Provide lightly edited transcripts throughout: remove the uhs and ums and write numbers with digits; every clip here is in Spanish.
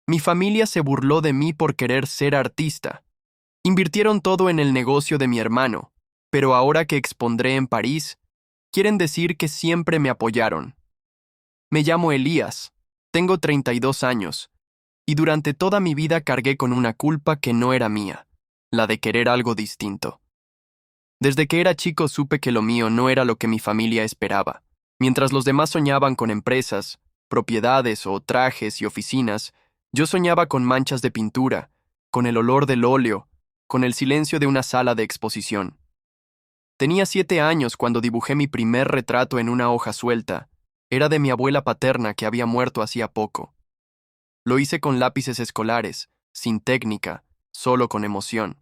Mi familia se burló de mí por querer ser artista. Invirtieron todo en el negocio de mi hermano, pero ahora que expondré en París, quieren decir que siempre me apoyaron. Me llamo Elías, tengo 32 años, y durante toda mi vida cargué con una culpa que no era mía, la de querer algo distinto. Desde que era chico supe que lo mío no era lo que mi familia esperaba. Mientras los demás soñaban con empresas, propiedades o trajes y oficinas, yo soñaba con manchas de pintura, con el olor del óleo, con el silencio de una sala de exposición. Tenía 7 años cuando dibujé mi primer retrato en una hoja suelta. Era de mi abuela paterna que había muerto hacía poco. Lo hice con lápices escolares, sin técnica, solo con emoción.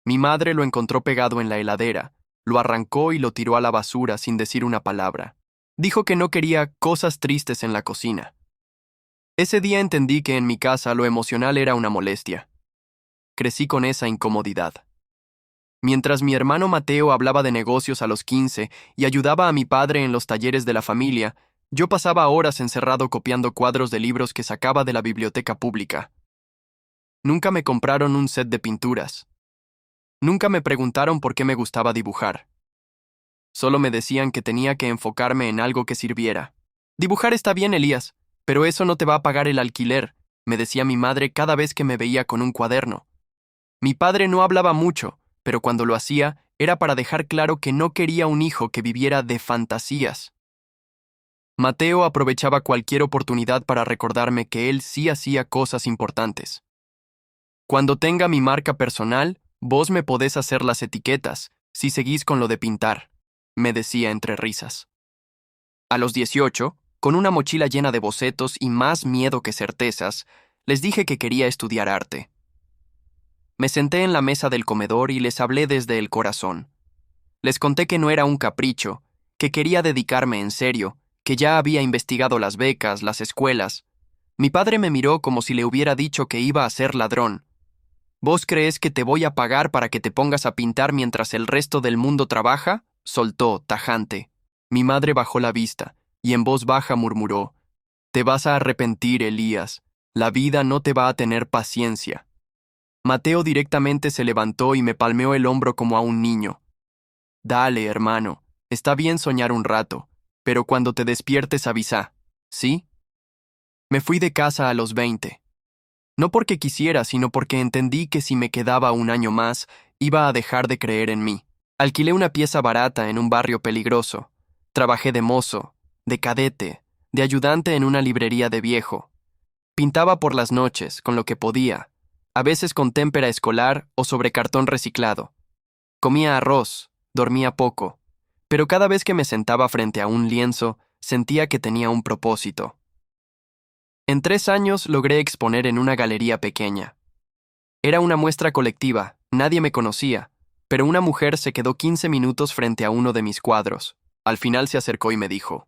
Mi madre lo encontró pegado en la heladera, lo arrancó y lo tiró a la basura sin decir una palabra. Dijo que no quería cosas tristes en la cocina. Ese día entendí que en mi casa lo emocional era una molestia. Crecí con esa incomodidad. Mientras mi hermano Mateo hablaba de negocios a los 15 y ayudaba a mi padre en los talleres de la familia, yo pasaba horas encerrado copiando cuadros de libros que sacaba de la biblioteca pública. Nunca me compraron un set de pinturas. Nunca me preguntaron por qué me gustaba dibujar. Solo me decían que tenía que enfocarme en algo que sirviera. Dibujar está bien, Elías, pero eso no te va a pagar el alquiler, me decía mi madre cada vez que me veía con un cuaderno. Mi padre no hablaba mucho, pero cuando lo hacía era para dejar claro que no quería un hijo que viviera de fantasías. Mateo aprovechaba cualquier oportunidad para recordarme que él sí hacía cosas importantes. Cuando tenga mi marca personal, vos me podés hacer las etiquetas, si seguís con lo de pintar, me decía entre risas. A los 18, con una mochila llena de bocetos y más miedo que certezas, les dije que quería estudiar arte. Me senté en la mesa del comedor y les hablé desde el corazón. Les conté que no era un capricho, que quería dedicarme en serio, que ya había investigado las becas, las escuelas. Mi padre me miró como si le hubiera dicho que iba a ser ladrón. ¿Vos crees que te voy a pagar para que te pongas a pintar mientras el resto del mundo trabaja? Soltó, tajante. Mi madre bajó la vista, y en voz baja murmuró: Te vas a arrepentir, Elías. La vida no te va a tener paciencia. Mateo directamente se levantó y me palmeó el hombro como a un niño. Dale, hermano, está bien soñar un rato, pero cuando te despiertes avisa, ¿sí? Me fui de casa a los 20. No porque quisiera, sino porque entendí que si me quedaba un año más, iba a dejar de creer en mí. Alquilé una pieza barata en un barrio peligroso. Trabajé de mozo, de cadete, de ayudante en una librería de viejo. Pintaba por las noches, con lo que podía, a veces con témpera escolar o sobre cartón reciclado. Comía arroz, dormía poco, pero cada vez que me sentaba frente a un lienzo, sentía que tenía un propósito. En 3 años logré exponer en una galería pequeña. Era una muestra colectiva, nadie me conocía, pero una mujer se quedó 15 minutos frente a uno de mis cuadros. Al final se acercó y me dijo: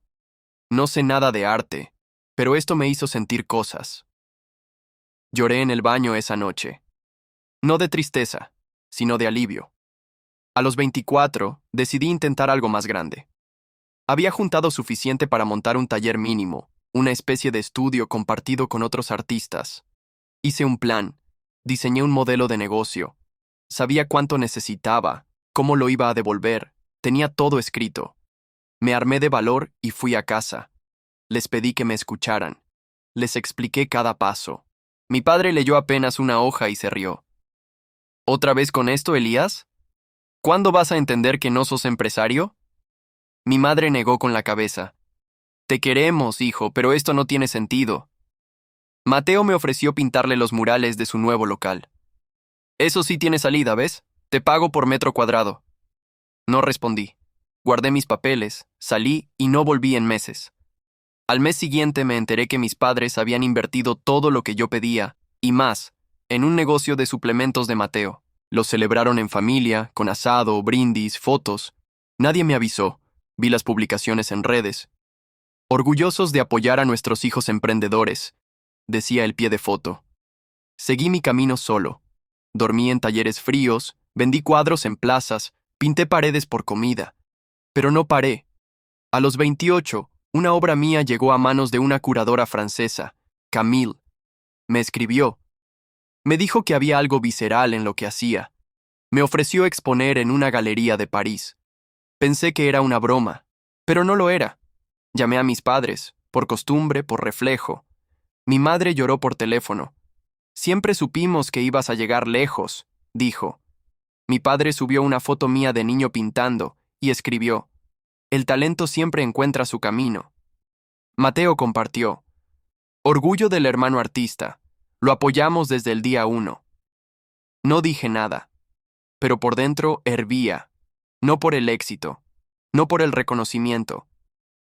No sé nada de arte, pero esto me hizo sentir cosas. Lloré en el baño esa noche. No de tristeza, sino de alivio. A los 24, decidí intentar algo más grande. Había juntado suficiente para montar un taller mínimo, una especie de estudio compartido con otros artistas. Hice un plan, diseñé un modelo de negocio. Sabía cuánto necesitaba, cómo lo iba a devolver, tenía todo escrito. Me armé de valor y fui a casa. Les pedí que me escucharan. Les expliqué cada paso. Mi padre leyó apenas una hoja y se rió. ¿Otra vez con esto, Elías? ¿Cuándo vas a entender que no sos empresario? Mi madre negó con la cabeza. Te queremos, hijo, pero esto no tiene sentido. Mateo me ofreció pintarle los murales de su nuevo local. Eso sí tiene salida, ¿ves? Te pago por metro cuadrado. No respondí. Guardé mis papeles, salí y no volví en meses. Al mes siguiente me enteré que mis padres habían invertido todo lo que yo pedía, y más, en un negocio de suplementos de Mateo. Lo celebraron en familia, con asado, brindis, fotos. Nadie me avisó. Vi las publicaciones en redes. Orgullosos de apoyar a nuestros hijos emprendedores, decía el pie de foto. Seguí mi camino solo. Dormí en talleres fríos, vendí cuadros en plazas, pinté paredes por comida. Pero no paré. A los 28, una obra mía llegó a manos de una curadora francesa, Camille. Me escribió. Me dijo que había algo visceral en lo que hacía. Me ofreció exponer en una galería de París. Pensé que era una broma, pero no lo era. Llamé a mis padres, por costumbre, por reflejo. Mi madre lloró por teléfono. Siempre supimos que ibas a llegar lejos, dijo. Mi padre subió una foto mía de niño pintando y escribió: el talento siempre encuentra su camino. Mateo compartió: orgullo del hermano artista. Lo apoyamos desde el día 1. No dije nada, pero por dentro hervía, no por el éxito, no por el reconocimiento,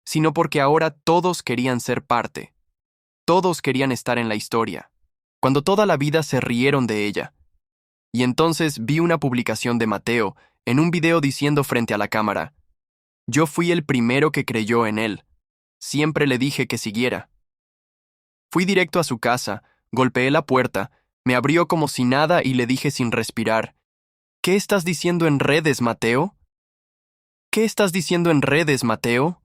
sino porque ahora todos querían ser parte. Todos querían estar en la historia, cuando toda la vida se rieron de ella. Y entonces vi una publicación de Mateo en un video diciendo frente a la cámara: yo fui el primero que creyó en él. Siempre le dije que siguiera. Fui directo a su casa, golpeé la puerta, me abrió como si nada y le dije sin respirar: ¿qué estás diciendo en redes, Mateo? ¿Qué estás diciendo en redes, Mateo?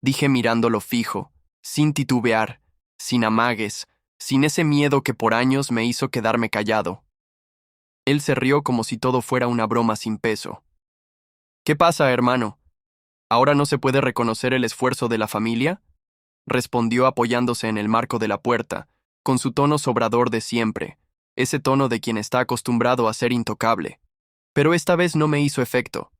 Dije mirándolo fijo, sin titubear, sin amagues, sin ese miedo que por años me hizo quedarme callado. Él se rió como si todo fuera una broma sin peso. ¿Qué pasa, hermano? ¿Ahora no se puede reconocer el esfuerzo de la familia? Respondió apoyándose en el marco de la puerta, con su tono sobrador de siempre, ese tono de quien está acostumbrado a ser intocable. Pero esta vez no me hizo efecto.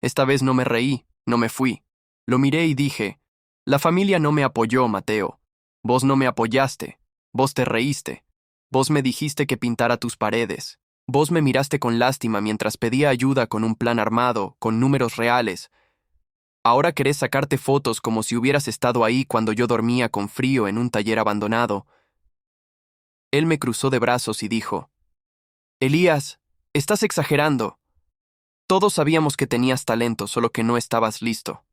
Esta vez no me reí, no me fui. Lo miré y dije: la familia no me apoyó, Mateo. Vos no me apoyaste. Vos te reíste. Vos me dijiste que pintara tus paredes. Vos me miraste con lástima mientras pedía ayuda con un plan armado, con números reales. Ahora querés sacarte fotos como si hubieras estado ahí cuando yo dormía con frío en un taller abandonado. Él me cruzó de brazos y dijo: Elías, estás exagerando. Todos sabíamos que tenías talento, solo que no estabas listo.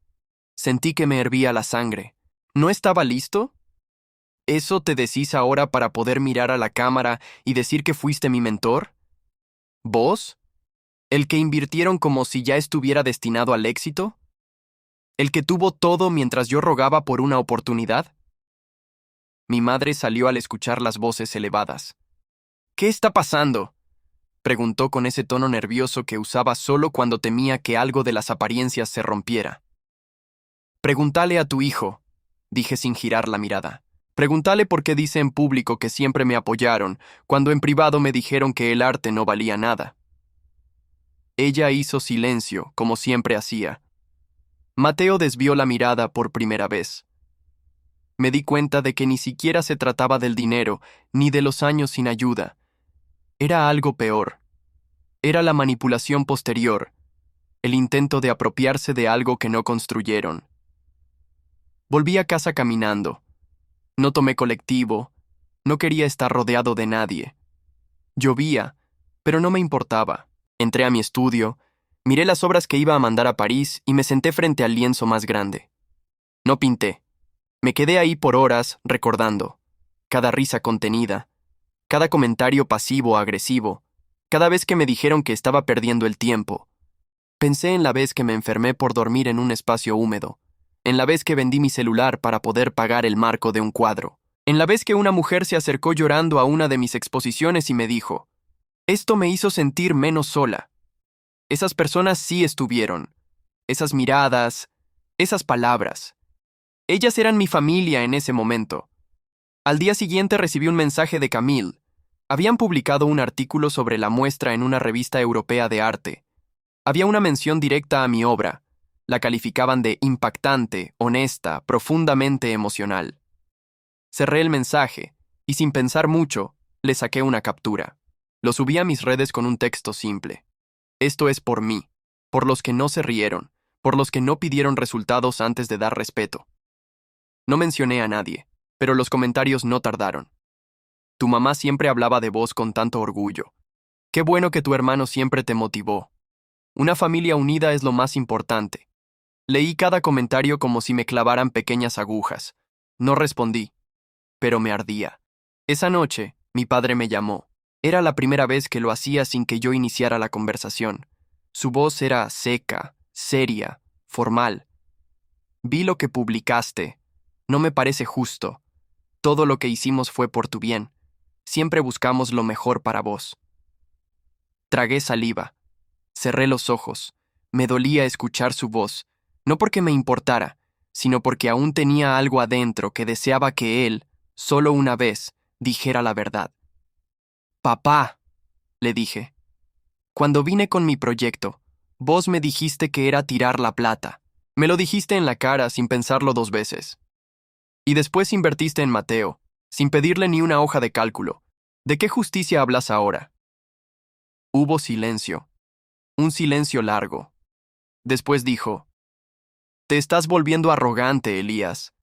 Sentí que me hervía la sangre. ¿No estaba listo? ¿Eso te decís ahora para poder mirar a la cámara y decir que fuiste mi mentor? ¿Vos? ¿El que invirtieron como si ya estuviera destinado al éxito? ¿El que tuvo todo mientras yo rogaba por una oportunidad? Mi madre salió al escuchar las voces elevadas. ¿Qué está pasando?, preguntó con ese tono nervioso que usaba solo cuando temía que algo de las apariencias se rompiera. Pregúntale a tu hijo, dije sin girar la mirada. Pregúntale por qué dice en público que siempre me apoyaron, cuando en privado me dijeron que el arte no valía nada. Ella hizo silencio, como siempre hacía. Mateo desvió la mirada por primera vez. Me di cuenta de que ni siquiera se trataba del dinero, ni de los años sin ayuda. Era algo peor. Era la manipulación posterior, el intento de apropiarse de algo que no construyeron. Volví a casa caminando. No tomé colectivo. No quería estar rodeado de nadie. Llovía, pero no me importaba. Entré a mi estudio, miré las obras que iba a mandar a París y me senté frente al lienzo más grande. No pinté. Me quedé ahí por horas recordando. Cada risa contenida, cada comentario pasivo-agresivo, cada vez que me dijeron que estaba perdiendo el tiempo. Pensé en la vez que me enfermé por dormir en un espacio húmedo, en la vez que vendí mi celular para poder pagar el marco de un cuadro, en la vez que una mujer se acercó llorando a una de mis exposiciones y me dijo: esto me hizo sentir menos sola. Esas personas sí estuvieron. Esas miradas, esas palabras. Ellas eran mi familia en ese momento. Al día siguiente recibí un mensaje de Camille. Habían publicado un artículo sobre la muestra en una revista europea de arte. Había una mención directa a mi obra. La calificaban de impactante, honesta, profundamente emocional. Cerré el mensaje, y sin pensar mucho, le saqué una captura. Lo subí a mis redes con un texto simple. Esto es por mí, por los que no se rieron, por los que no pidieron resultados antes de dar respeto. No mencioné a nadie, pero los comentarios no tardaron. Tu mamá siempre hablaba de vos con tanto orgullo. Qué bueno que tu hermano siempre te motivó. Una familia unida es lo más importante. Leí cada comentario como si me clavaran pequeñas agujas. No respondí, pero me ardía. Esa noche, mi padre me llamó. Era la primera vez que lo hacía sin que yo iniciara la conversación. Su voz era seca, seria, formal. Vi lo que publicaste. No me parece justo. Todo lo que hicimos fue por tu bien. Siempre buscamos lo mejor para vos. Tragué saliva. Cerré los ojos. Me dolía escuchar su voz, no porque me importara, sino porque aún tenía algo adentro que deseaba que él, solo una vez, dijera la verdad. «Papá», le dije, «cuando vine con mi proyecto, vos me dijiste que era tirar la plata. Me lo dijiste en la cara sin pensarlo 2 veces. Y después invertiste en Mateo, sin pedirle ni una hoja de cálculo. ¿De qué justicia hablas ahora?» Hubo silencio. Un silencio largo. Después dijo, «Te estás volviendo arrogante, Elías.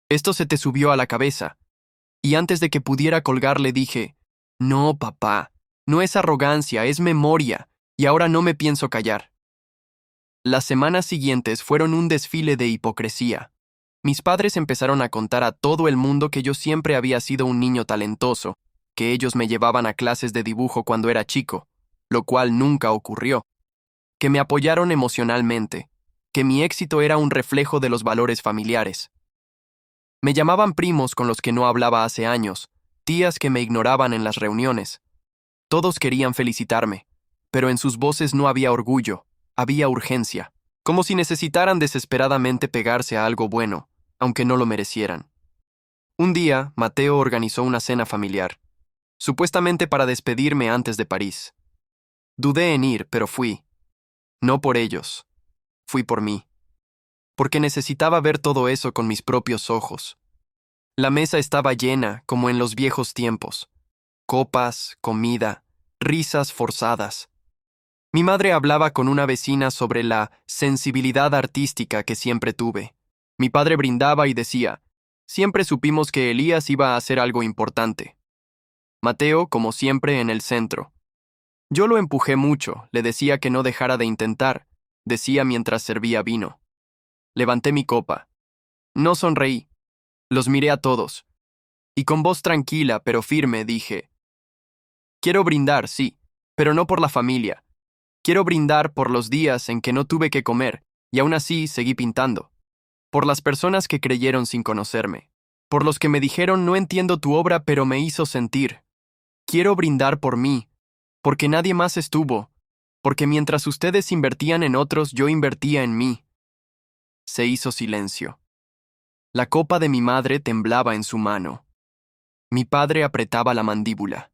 Esto se te subió a la cabeza». Y antes de que pudiera colgar le dije, «No, papá, no es arrogancia, es memoria, y ahora no me pienso callar». Las semanas siguientes fueron un desfile de hipocresía. Mis padres empezaron a contar a todo el mundo que yo siempre había sido un niño talentoso, que ellos me llevaban a clases de dibujo cuando era chico, lo cual nunca ocurrió, que me apoyaron emocionalmente, que mi éxito era un reflejo de los valores familiares. Me llamaban primos con los que no hablaba hace años, tías que me ignoraban en las reuniones. Todos querían felicitarme, pero en sus voces no había orgullo, había urgencia, como si necesitaran desesperadamente pegarse a algo bueno, aunque no lo merecieran. Un día, Mateo organizó una cena familiar, supuestamente para despedirme antes de París. Dudé en ir, pero fui. No por ellos, fui por mí, porque necesitaba ver todo eso con mis propios ojos. La mesa estaba llena, como en los viejos tiempos. Copas, comida, risas forzadas. Mi madre hablaba con una vecina sobre la sensibilidad artística que siempre tuve. Mi padre brindaba y decía, «Siempre supimos que Elías iba a hacer algo importante». Mateo, como siempre, en el centro. Yo lo empujé mucho, le decía que no dejara de intentar, decía mientras servía vino. Levanté mi copa. No sonreí. Los miré a todos. Y con voz tranquila pero firme dije, «Quiero brindar, sí, pero no por la familia. Quiero brindar por los días en que no tuve que comer, y aún así seguí pintando. Por las personas que creyeron sin conocerme. Por los que me dijeron no entiendo tu obra pero me hizo sentir. Quiero brindar por mí, porque nadie más estuvo, porque mientras ustedes invertían en otros yo invertía en mí». Se hizo silencio. La copa de mi madre temblaba en su mano. Mi padre apretaba la mandíbula.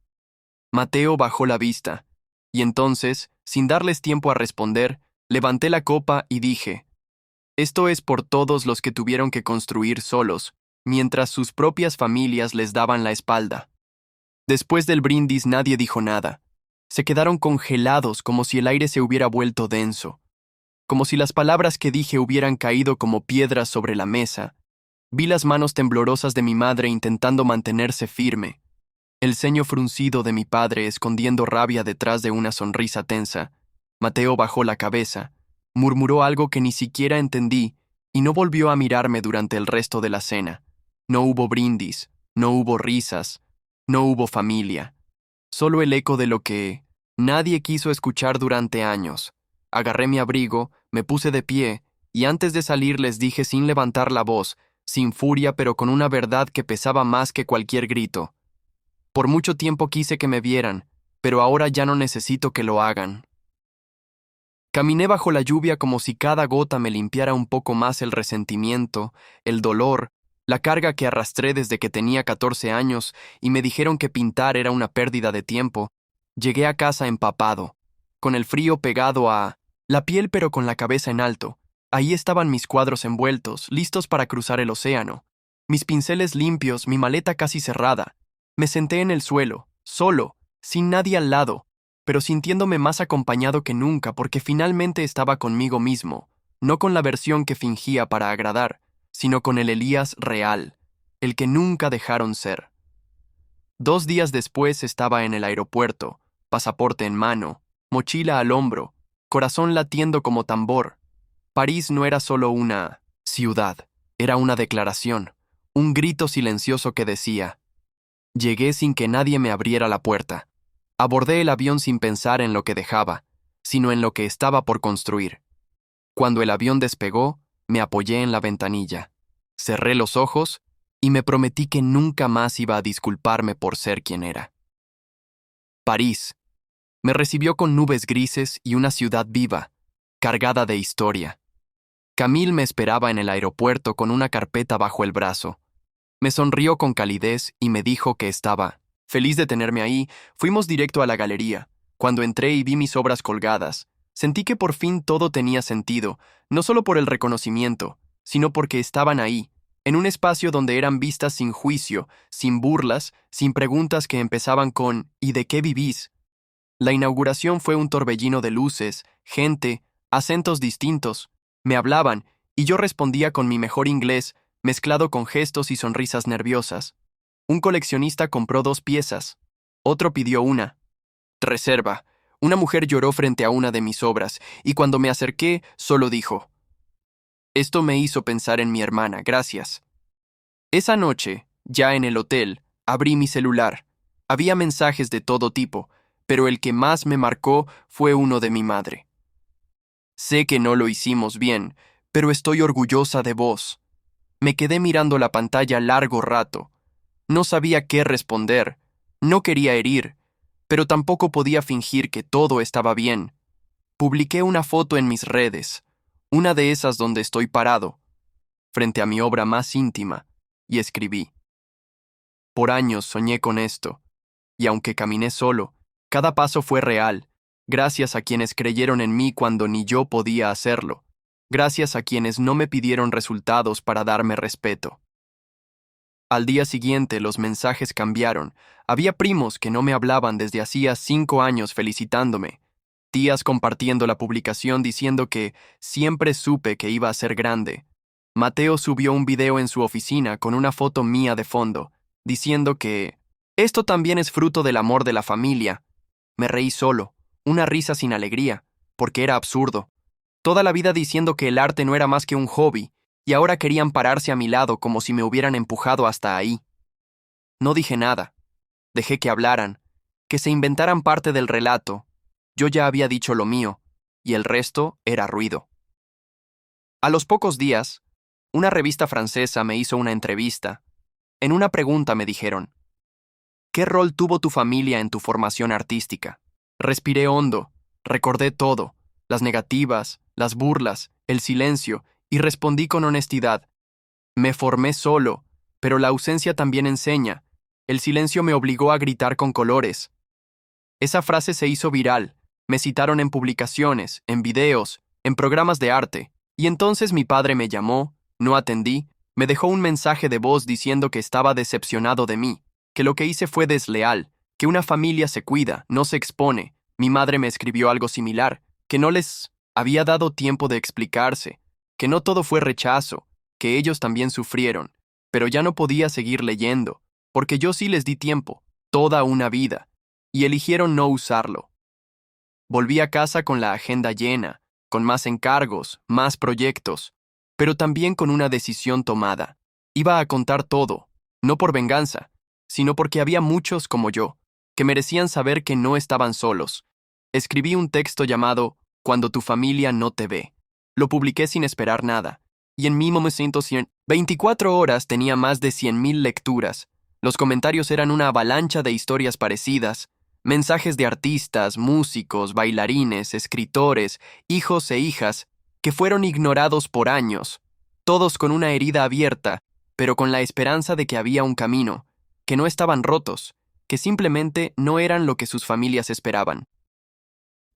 Mateo bajó la vista, y entonces, sin darles tiempo a responder, levanté la copa y dije, «Esto es por todos los que tuvieron que construir solos, mientras sus propias familias les daban la espalda». Después del brindis nadie dijo nada. Se quedaron congelados como si el aire se hubiera vuelto denso, como si las palabras que dije hubieran caído como piedras sobre la mesa. Vi las manos temblorosas de mi madre intentando mantenerse firme, el ceño fruncido de mi padre escondiendo rabia detrás de una sonrisa tensa. Mateo bajó la cabeza, murmuró algo que ni siquiera entendí y no volvió a mirarme durante el resto de la cena. No hubo brindis, no hubo risas, no hubo familia. Solo el eco de lo que nadie quiso escuchar durante años. Agarré mi abrigo, me puse de pie y antes de salir les dije sin levantar la voz, sin furia pero con una verdad que pesaba más que cualquier grito. Por mucho tiempo quise que me vieran, pero ahora ya no necesito que lo hagan. Caminé bajo la lluvia como si cada gota me limpiara un poco más el resentimiento, el dolor, la carga que arrastré desde que tenía 14 años y me dijeron que pintar era una pérdida de tiempo. Llegué a casa empapado, con el frío pegado a la piel pero con la cabeza en alto. Ahí estaban mis cuadros envueltos, listos para cruzar el océano. Mis pinceles limpios, mi maleta casi cerrada. Me senté en el suelo, solo, sin nadie al lado, pero sintiéndome más acompañado que nunca porque finalmente estaba conmigo mismo, no con la versión que fingía para agradar, sino con el Elías real, el que nunca dejaron ser. 2 días después estaba en el aeropuerto, pasaporte en mano, mochila al hombro, corazón latiendo como tambor. París no era solo una ciudad, era una declaración, un grito silencioso que decía, llegué sin que nadie me abriera la puerta. Abordé el avión sin pensar en lo que dejaba, sino en lo que estaba por construir. Cuando el avión despegó, me apoyé en la ventanilla, cerré los ojos y me prometí que nunca más iba a disculparme por ser quien era. París. Me recibió con nubes grises y una ciudad viva, cargada de historia. Camille me esperaba en el aeropuerto con una carpeta bajo el brazo. Me sonrió con calidez y me dijo que estaba feliz de tenerme ahí. Fuimos directo a la galería. Cuando entré y vi mis obras colgadas, sentí que por fin todo tenía sentido, no solo por el reconocimiento, sino porque estaban ahí, en un espacio donde eran vistas sin juicio, sin burlas, sin preguntas que empezaban con ¿y de qué vivís? La inauguración fue un torbellino de luces, gente, acentos distintos. Me hablaban, y yo respondía con mi mejor inglés, mezclado con gestos y sonrisas nerviosas. Un coleccionista compró 2 piezas. Otro pidió una. Reserva. Una mujer lloró frente a una de mis obras, y cuando me acerqué, solo dijo: Esto me hizo pensar en mi hermana, gracias. Esa noche, ya en el hotel, abrí mi celular. Había mensajes de todo tipo, pero el que más me marcó fue uno de mi madre. Sé que no lo hicimos bien, pero estoy orgullosa de vos. Me quedé mirando la pantalla largo rato. No sabía qué responder. No quería herir, pero tampoco podía fingir que todo estaba bien. Publiqué una foto en mis redes, una de esas donde estoy parado, frente a mi obra más íntima, y escribí: Por años soñé con esto, y aunque caminé solo, cada paso fue real, gracias a quienes creyeron en mí cuando ni yo podía hacerlo, gracias a quienes no me pidieron resultados para darme respeto. Al día siguiente los mensajes cambiaron. Había primos que no me hablaban desde hacía 5 años felicitándome, tías compartiendo la publicación diciendo que siempre supe que iba a ser grande. Mateo subió un video en su oficina con una foto mía de fondo, diciendo que esto también es fruto del amor de la familia. Me reí solo, una risa sin alegría, porque era absurdo. Toda la vida diciendo que el arte no era más que un hobby, y ahora querían pararse a mi lado como si me hubieran empujado hasta ahí. No dije nada. Dejé que hablaran, que se inventaran parte del relato. Yo ya había dicho lo mío, y el resto era ruido. A los pocos días, una revista francesa me hizo una entrevista. En una pregunta me dijeron: ¿qué rol tuvo tu familia en tu formación artística? Respiré hondo, recordé todo, las negativas, las burlas, el silencio, y respondí con honestidad: me formé solo, pero la ausencia también enseña. El silencio me obligó a gritar con colores. Esa frase se hizo viral, me citaron en publicaciones, en videos, en programas de arte, y entonces mi padre me llamó, no atendí, me dejó un mensaje de voz diciendo que estaba decepcionado de mí, que lo que hice fue desleal, que una familia se cuida, no se expone. Mi madre me escribió algo similar, que no les había dado tiempo de explicarse, que no todo fue rechazo, que ellos también sufrieron, pero ya no podía seguir leyendo, porque yo sí les di tiempo, toda una vida, y eligieron no usarlo. Volví a casa con la agenda llena, con más encargos, más proyectos, pero también con una decisión tomada. Iba a contar todo, no por venganza, sino porque había muchos como yo, que merecían saber que no estaban solos. Escribí un texto llamado Cuando tu familia no te ve. Lo publiqué sin esperar nada, y en mi momento 24 horas tenía más de 100,000 lecturas. Los comentarios eran una avalancha de historias parecidas, mensajes de artistas, músicos, bailarines, escritores, hijos e hijas, que fueron ignorados por años, todos con una herida abierta, pero con la esperanza de que había un camino, que no estaban rotos, que simplemente no eran lo que sus familias esperaban.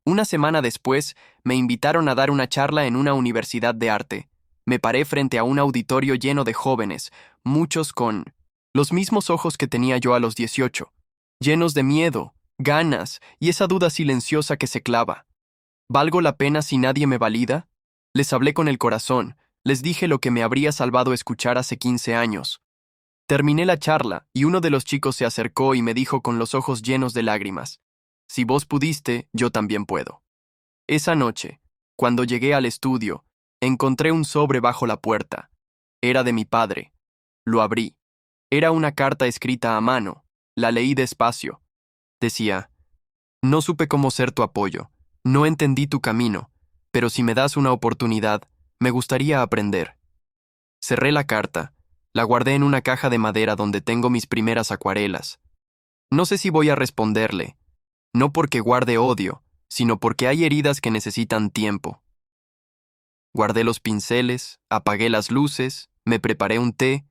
Una semana después, me invitaron a dar una charla en una universidad de arte. Me paré frente a un auditorio lleno de jóvenes, muchos con los mismos ojos que tenía yo a los 18, llenos de miedo, ganas y esa duda silenciosa que se clava. ¿Valgo la pena si nadie me valida? Les hablé con el corazón, les dije lo que me habría salvado escuchar hace 15 años. Terminé la charla y uno de los chicos se acercó y me dijo con los ojos llenos de lágrimas: si vos pudiste, yo también puedo. Esa noche, cuando llegué al estudio, encontré un sobre bajo la puerta. Era de mi padre. Lo abrí. Era una carta escrita a mano. La leí despacio. Decía: no supe cómo ser tu apoyo, no entendí tu camino, pero si me das una oportunidad, me gustaría aprender. Cerré la carta, la guardé en una caja de madera donde tengo mis primeras acuarelas. No sé si voy a responderle, no porque guarde odio, sino porque hay heridas que necesitan tiempo. Guardé los pinceles, apagué las luces, me preparé un té,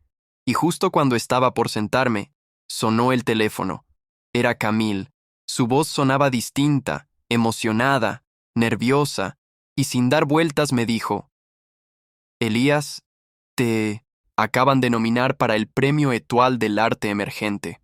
y justo cuando estaba por sentarme, sonó el teléfono. Era Camille. Su voz sonaba distinta, emocionada, nerviosa, y sin dar vueltas me dijo: Elías, te acaban de nominar para el Premio Étoile del Arte Emergente.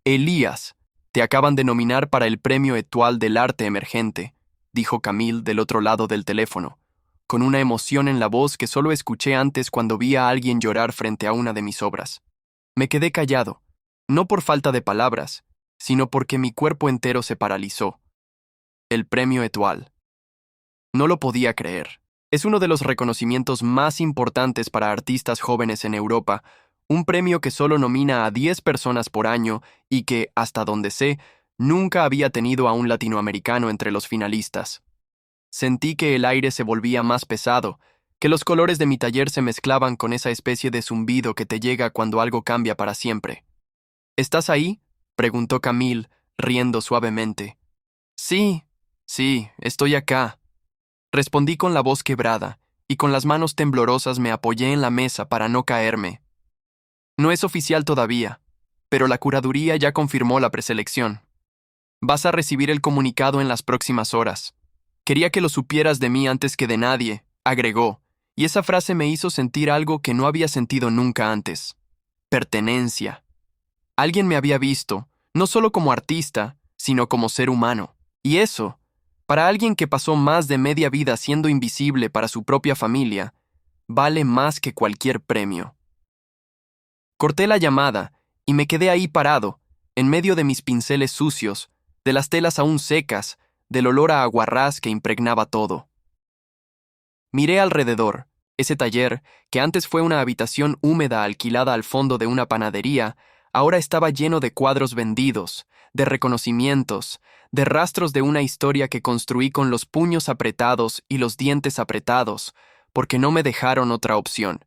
Elías, te acaban de nominar para el Premio Étoile del Arte Emergente, dijo Camille del otro lado del teléfono, con una emoción en la voz que solo escuché antes cuando vi a alguien llorar frente a una de mis obras. Me quedé callado, no por falta de palabras, sino porque mi cuerpo entero se paralizó. El Premio Étoile. No lo podía creer. Es uno de los reconocimientos más importantes para artistas jóvenes en Europa, un premio que solo nomina a 10 personas por año y que, hasta donde sé, nunca había tenido a un latinoamericano entre los finalistas. Sentí que el aire se volvía más pesado, que los colores de mi taller se mezclaban con esa especie de zumbido que te llega cuando algo cambia para siempre. ¿Estás ahí?, preguntó Camille, riendo suavemente. Sí, estoy acá. Respondí con la voz quebrada, y con las manos temblorosas me apoyé en la mesa para no caerme. No es oficial todavía, pero la curaduría ya confirmó la preselección. Vas a recibir el comunicado en las próximas horas. Quería que lo supieras de mí antes que de nadie, agregó, y esa frase me hizo sentir algo que no había sentido nunca antes. Pertenencia. Alguien me había visto, no solo como artista, sino como ser humano. Y eso, para alguien que pasó más de media vida siendo invisible para su propia familia, vale más que cualquier premio. Corté la llamada y me quedé ahí parado, en medio de mis pinceles sucios, de las telas aún secas, del olor a aguarrás que impregnaba todo. Miré alrededor. Ese taller, que antes fue una habitación húmeda alquilada al fondo de una panadería, ahora estaba lleno de cuadros vendidos, de reconocimientos, de rastros de una historia que construí con los puños apretados y los dientes apretados, porque no me dejaron otra opción.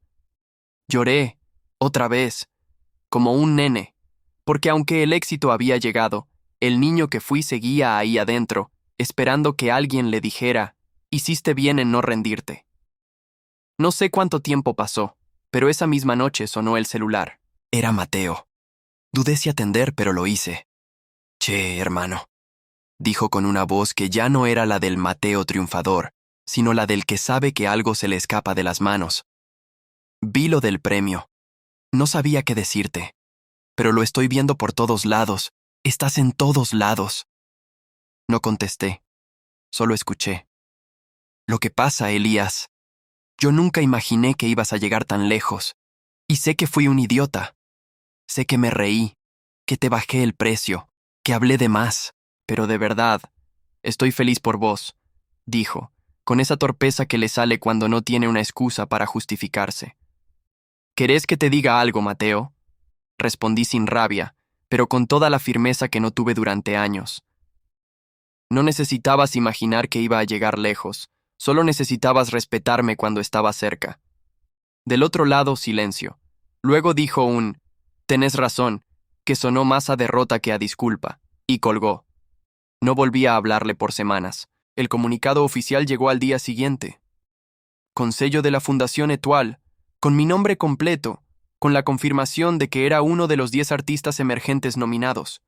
Lloré, otra vez, como un nene, porque aunque el éxito había llegado, el niño que fui seguía ahí adentro, esperando que alguien le dijera: hiciste bien en no rendirte. No sé cuánto tiempo pasó, pero esa misma noche sonó el celular. Era Mateo. Dudé si atender, pero lo hice. Che, hermano, dijo con una voz que ya no era la del Mateo triunfador, sino la del que sabe que algo se le escapa de las manos. Vi lo del premio. No sabía qué decirte, pero lo estoy viendo por todos lados. Estás en todos lados. No contesté, solo escuché. Lo que pasa, Elías, yo nunca imaginé que ibas a llegar tan lejos, y sé que fui un idiota. Sé que me reí, que te bajé el precio, que hablé de más, pero de verdad, estoy feliz por vos, dijo, con esa torpeza que le sale cuando no tiene una excusa para justificarse. ¿Querés que te diga algo, Mateo? Respondí sin rabia, pero con toda la firmeza que no tuve durante años. No necesitabas imaginar que iba a llegar lejos, solo necesitabas respetarme cuando estaba cerca. Del otro lado, silencio. Luego dijo un «tenés razón», que sonó más a derrota que a disculpa, y colgó. No volví a hablarle por semanas. El comunicado oficial llegó al día siguiente. Con sello de la Fundación Étoile, con mi nombre completo, con la confirmación de que era uno de los 10 artistas emergentes nominados.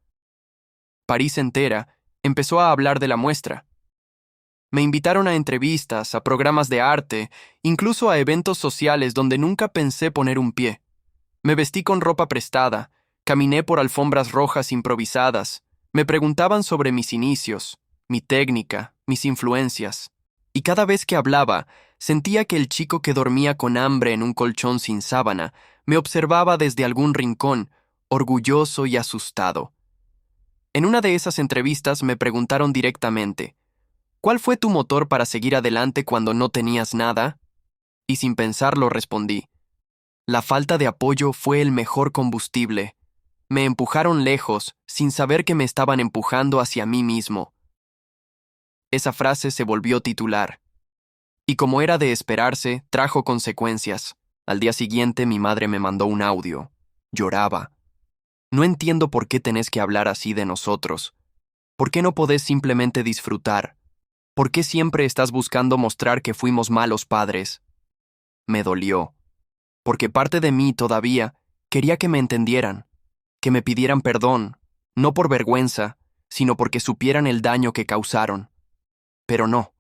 París entera empezó a hablar de la muestra. Me invitaron a entrevistas, a programas de arte, incluso a eventos sociales donde nunca pensé poner un pie. Me vestí con ropa prestada, caminé por alfombras rojas improvisadas, me preguntaban sobre mis inicios, mi técnica, mis influencias. Y cada vez que hablaba, sentía que el chico que dormía con hambre en un colchón sin sábana me observaba desde algún rincón, orgulloso y asustado. En una de esas entrevistas me preguntaron directamente: ¿cuál fue tu motor para seguir adelante cuando no tenías nada? Y sin pensarlo respondí: la falta de apoyo fue el mejor combustible. Me empujaron lejos, sin saber que me estaban empujando hacia mí mismo. Esa frase se volvió titular. Y como era de esperarse, trajo consecuencias. Al día siguiente mi madre me mandó un audio. Lloraba. No entiendo por qué tenés que hablar así de nosotros. ¿Por qué no podés simplemente disfrutar? ¿Por qué siempre estás buscando mostrar que fuimos malos padres? Me dolió, porque parte de mí todavía quería que me entendieran, que me pidieran perdón, no por vergüenza, sino porque supieran el daño que causaron. Pero no,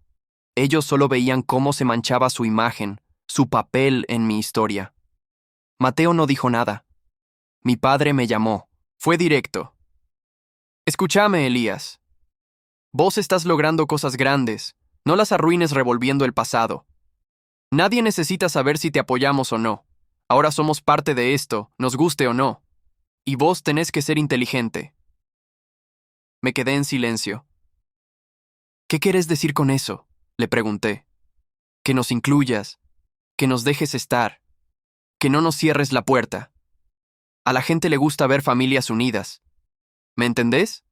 ellos solo veían cómo se manchaba su imagen, su papel en mi historia. Mateo no dijo nada. Mi padre me llamó. Fue directo. Escúchame, Elías. Vos estás logrando cosas grandes. No las arruines revolviendo el pasado. Nadie necesita saber si te apoyamos o no. Ahora somos parte de esto, nos guste o no. Y vos tenés que ser inteligente. Me quedé en silencio. ¿Qué quieres decir con eso? Le pregunté. Que nos incluyas, que nos dejes estar, que no nos cierres la puerta. A la gente le gusta ver familias unidas. ¿Me entendés?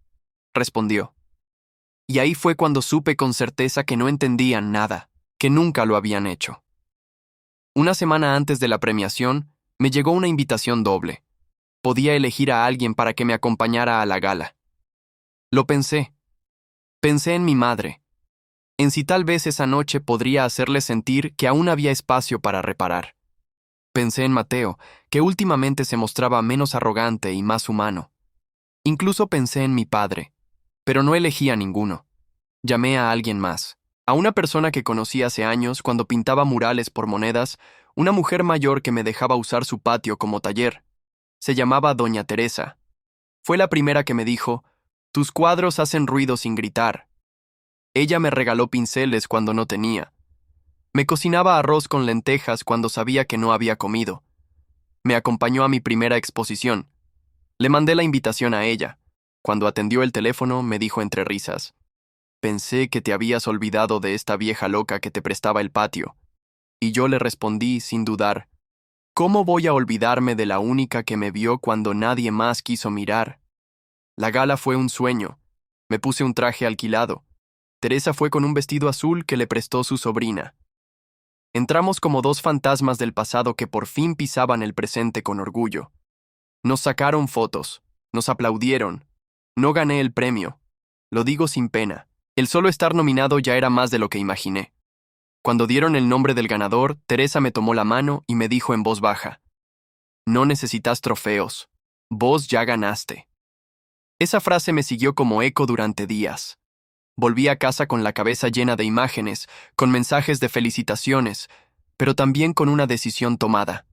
Respondió. Y ahí fue cuando supe con certeza que no entendían nada, que nunca lo habían hecho. Una semana antes de la premiación, me llegó una invitación doble. Podía elegir a alguien para que me acompañara a la gala. Lo pensé. Pensé en mi madre, en si tal vez esa noche podría hacerle sentir que aún había espacio para reparar. Pensé en Mateo, que últimamente se mostraba menos arrogante y más humano. Incluso pensé en mi padre, pero no elegí a ninguno. Llamé a alguien más, a una persona que conocí hace años cuando pintaba murales por monedas, una mujer mayor que me dejaba usar su patio como taller. Se llamaba Doña Teresa. Fue la primera que me dijo, «Tus cuadros hacen ruido sin gritar». Ella me regaló pinceles cuando no tenía. Me cocinaba arroz con lentejas cuando sabía que no había comido. Me acompañó a mi primera exposición. Le mandé la invitación a ella. Cuando atendió el teléfono, me dijo entre risas, «Pensé que te habías olvidado de esta vieja loca que te prestaba el patio». Y yo le respondí sin dudar, «¿Cómo voy a olvidarme de la única que me vio cuando nadie más quiso mirar?» La gala fue un sueño. Me puse un traje alquilado. Teresa fue con un vestido azul que le prestó su sobrina. Entramos como dos fantasmas del pasado que por fin pisaban el presente con orgullo. Nos sacaron fotos, nos aplaudieron. No gané el premio. Lo digo sin pena. El solo estar nominado ya era más de lo que imaginé. Cuando dieron el nombre del ganador, Teresa me tomó la mano y me dijo en voz baja, «No necesitas trofeos. Vos ya ganaste». Esa frase me siguió como eco durante días. Volví a casa con la cabeza llena de imágenes, con mensajes de felicitaciones, pero también con una decisión tomada.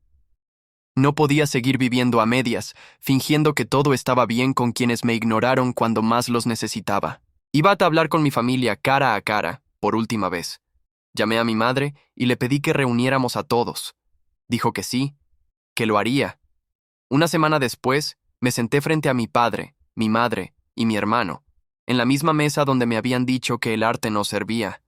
No podía seguir viviendo a medias, fingiendo que todo estaba bien con quienes me ignoraron cuando más los necesitaba. Iba a hablar con mi familia cara a cara, por última vez. Llamé a mi madre y le pedí que reuniéramos a todos. Dijo que sí, que lo haría. Una semana después, me senté frente a mi padre, mi madre y mi hermano, en la misma mesa donde me habían dicho que el arte no servía.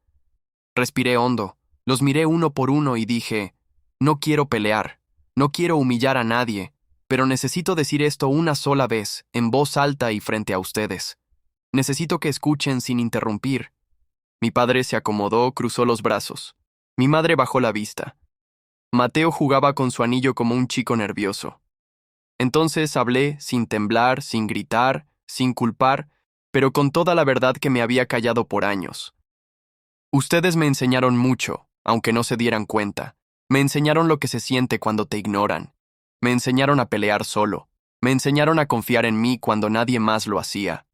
Respiré hondo, los miré uno por uno y dije, «No quiero pelear, no quiero humillar a nadie, pero necesito decir esto una sola vez, en voz alta y frente a ustedes. Necesito que escuchen sin interrumpir». Mi padre se acomodó, cruzó los brazos. Mi madre bajó la vista. Mateo jugaba con su anillo como un chico nervioso. Entonces hablé, sin temblar, sin gritar, sin culpar, pero con toda la verdad que me había callado por años. Ustedes me enseñaron mucho, aunque no se dieran cuenta. Me enseñaron lo que se siente cuando te ignoran. Me enseñaron a pelear solo. Me enseñaron a confiar en mí cuando nadie más lo hacía.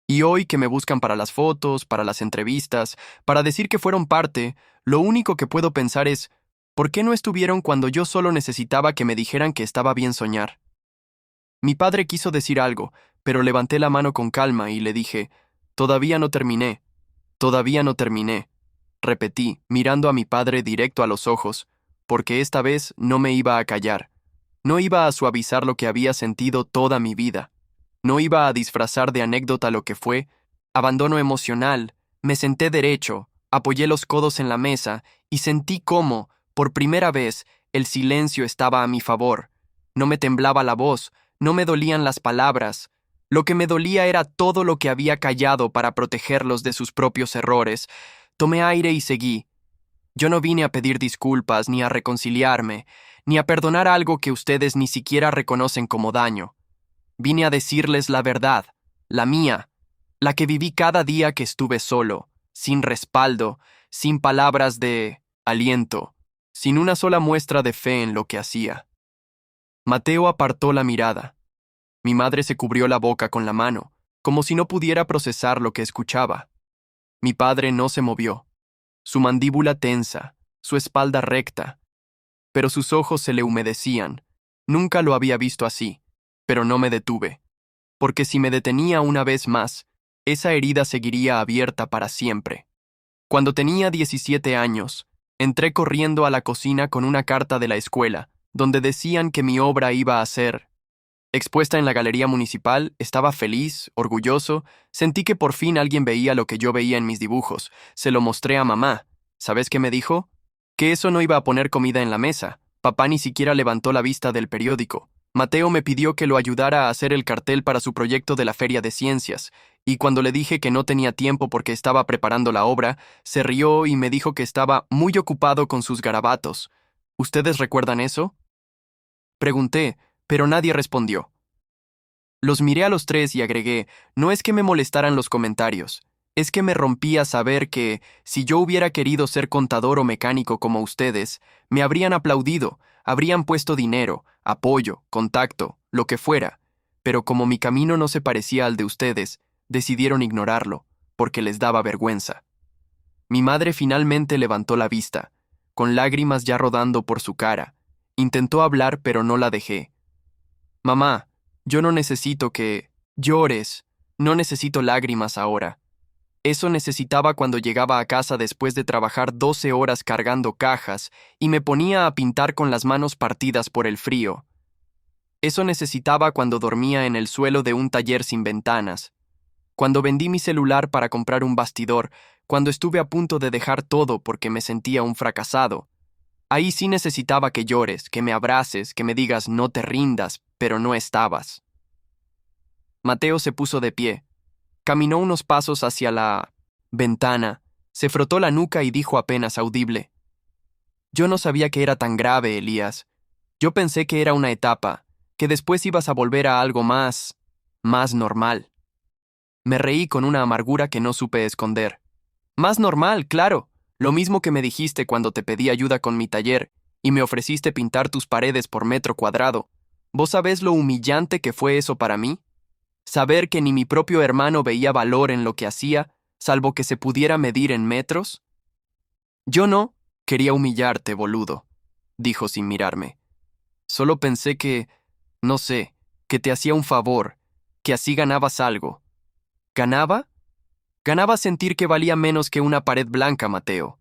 Y hoy que me buscan para las fotos, para las entrevistas, para decir que fueron parte, lo único que puedo pensar es, ¿por qué no estuvieron cuando yo solo necesitaba que me dijeran que estaba bien soñar? Mi padre quiso decir algo, pero levanté la mano con calma y le dije, «Todavía no terminé, todavía no terminé», repetí, mirando a mi padre directo a los ojos, porque esta vez no me iba a callar, no iba a suavizar lo que había sentido toda mi vida. No iba a disfrazar de anécdota lo que fue, abandono emocional. Me senté derecho, apoyé los codos en la mesa y sentí cómo, por primera vez, el silencio estaba a mi favor. No me temblaba la voz, no me dolían las palabras. Lo que me dolía era todo lo que había callado para protegerlos de sus propios errores. Tomé aire y seguí. Yo no vine a pedir disculpas, ni a reconciliarme, ni a perdonar algo que ustedes ni siquiera reconocen como daño. Vine a decirles la verdad, la mía. la que viví cada día que estuve solo, sin respaldo, sin palabras de aliento, sin una sola muestra de fe en lo que hacía. Mateo apartó la mirada. Mi madre se cubrió la boca con la mano, como si no pudiera procesar lo que escuchaba. Mi padre no se movió, su mandíbula tensa, su espalda recta, pero sus ojos se le humedecían. Nunca lo había visto así, pero no me detuve, porque si me detenía una vez más, esa herida seguiría abierta para siempre. Cuando tenía 17 años, entré corriendo a la cocina con una carta de la escuela, donde decían que mi obra iba a ser expuesta en la galería municipal. Estaba feliz, orgulloso, sentí que por fin alguien veía lo que yo veía en mis dibujos. Se lo mostré a mamá. ¿Sabes qué me dijo? Que eso no iba a poner comida en la mesa. Papá ni siquiera levantó la vista del periódico. Mateo me pidió que lo ayudara a hacer el cartel para su proyecto de la Feria de Ciencias, y cuando le dije que no tenía tiempo porque estaba preparando la obra, se rió y me dijo que estaba muy ocupado con sus garabatos. ¿Ustedes recuerdan eso? Pregunté, pero nadie respondió. Los miré a los tres y agregué, no es que me molestaran los comentarios, es que me rompía saber que, si yo hubiera querido ser contador o mecánico como ustedes, me habrían aplaudido, habrían puesto dinero, apoyo, contacto, lo que fuera, pero como mi camino no se parecía al de ustedes, decidieron ignorarlo, porque les daba vergüenza. Mi madre finalmente levantó la vista, con lágrimas ya rodando por su cara. Intentó hablar, pero no la dejé. Mamá, yo no necesito que llores, no necesito lágrimas ahora. Eso necesitaba cuando llegaba a casa después de trabajar 12 horas cargando cajas y me ponía a pintar con las manos partidas por el frío. Eso necesitaba cuando dormía en el suelo de un taller sin ventanas, cuando vendí mi celular para comprar un bastidor, cuando estuve a punto de dejar todo porque me sentía un fracasado. Ahí sí necesitaba que llores, que me abraces, que me digas no te rindas, pero no estabas. Mateo se puso de pie. Caminó unos pasos hacia la ventana, se frotó la nuca y dijo apenas audible: Yo no sabía que era tan grave, Elías. Yo pensé que era una etapa, que después ibas a volver a algo más normal. Me reí con una amargura que no supe esconder. Más normal, claro. Lo mismo que me dijiste cuando te pedí ayuda con mi taller y me ofreciste pintar tus paredes por metro cuadrado. ¿Vos sabés lo humillante que fue eso para mí? Saber que ni mi propio hermano veía valor en lo que hacía, salvo que se pudiera medir en metros. Yo no quería humillarte, boludo, dijo sin mirarme. Solo pensé que, no sé, que te hacía un favor, que así ganabas algo. ¿Ganaba? Ganaba sentir que valía menos que una pared blanca, Mateo.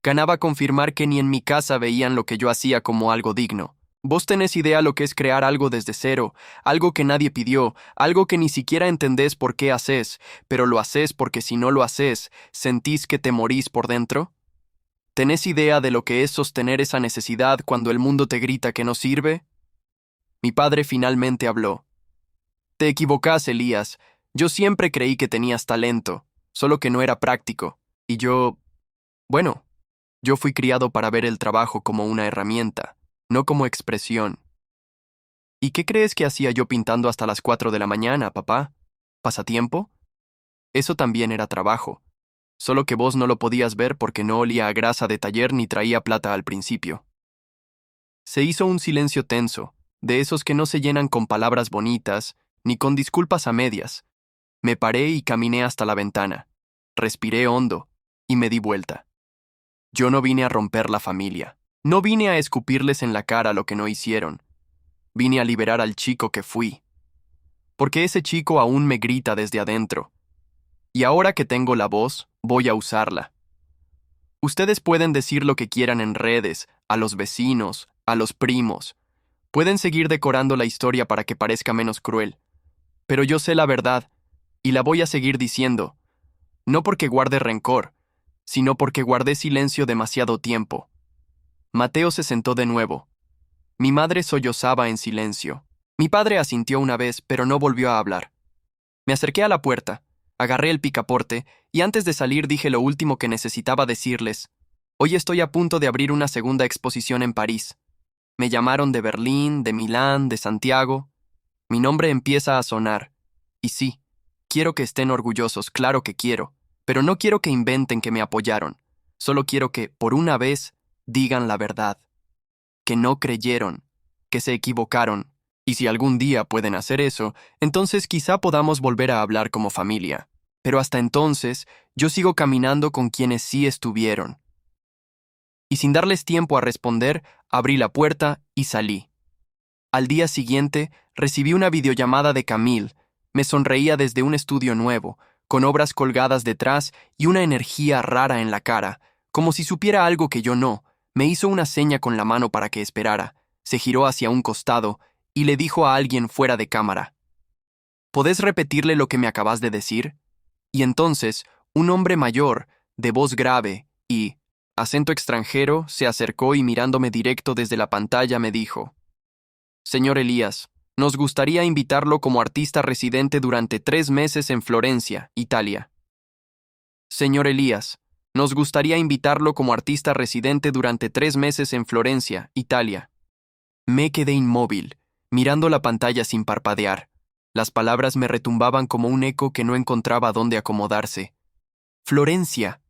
Ganaba confirmar que ni en mi casa veían lo que yo hacía como algo digno. Vos tenés idea lo que es crear algo desde cero, algo que nadie pidió, algo que ni siquiera entendés por qué haces, pero lo haces porque si no lo haces, ¿sentís que te morís por dentro? ¿Tenés idea de lo que es sostener esa necesidad cuando el mundo te grita que no sirve? Mi padre finalmente habló. Te equivocás, Elías. Yo siempre creí que tenías talento, solo que no era práctico. Y bueno, yo fui criado para ver el trabajo como una herramienta, no como expresión. ¿Y qué crees que hacía yo pintando hasta las 4 de la mañana, papá? ¿Pasatiempo? Eso también era trabajo, solo que vos no lo podías ver porque no olía a grasa de taller ni traía plata al principio. Se hizo un silencio tenso, de esos que no se llenan con palabras bonitas, ni con disculpas a medias. Me paré y caminé hasta la ventana. Respiré hondo y me di vuelta. Yo no vine a romper la familia. No vine a escupirles en la cara lo que no hicieron. Vine a liberar al chico que fui. Porque ese chico aún me grita desde adentro. Y ahora que tengo la voz, voy a usarla. Ustedes pueden decir lo que quieran en redes, a los vecinos, a los primos. Pueden seguir decorando la historia para que parezca menos cruel. Pero yo sé la verdad, y la voy a seguir diciendo. No porque guarde rencor, sino porque guardé silencio demasiado tiempo. Mateo se sentó de nuevo. Mi madre sollozaba en silencio. Mi padre asintió una vez, pero no volvió a hablar. Me acerqué a la puerta, agarré el picaporte, y antes de salir dije lo último que necesitaba decirles. Hoy estoy a punto de abrir una segunda exposición en París. Me llamaron de Berlín, de Milán, de Santiago. Mi nombre empieza a sonar. Y sí, Quiero que estén orgullosos, claro que quiero, pero no quiero que inventen que me apoyaron. Solo quiero que, por una vez, digan la verdad. Que no creyeron, que se equivocaron. Y si algún día pueden hacer eso, entonces quizá podamos volver a hablar como familia. Pero hasta entonces, yo sigo caminando con quienes sí estuvieron. Y sin darles tiempo a responder, abrí la puerta y salí. Al día siguiente, recibí una videollamada de Camille. Me sonreía desde un estudio nuevo, con obras colgadas detrás y una energía rara en la cara, como si supiera algo que yo no. Me hizo una seña con la mano para que esperara, se giró hacia un costado y le dijo a alguien fuera de cámara: ¿Podés repetirle lo que me acabas de decir? Y entonces, un hombre mayor, de voz grave y acento extranjero, se acercó y mirándome directo desde la pantalla me dijo: Señor Elías, nos gustaría invitarlo como artista residente durante 3 meses en Florencia, Italia. Señor Elías, nos gustaría invitarlo como artista residente durante 3 meses en Florencia, Italia. Me quedé inmóvil, mirando la pantalla sin parpadear. Las palabras me retumbaban como un eco que no encontraba dónde acomodarse. Florencia.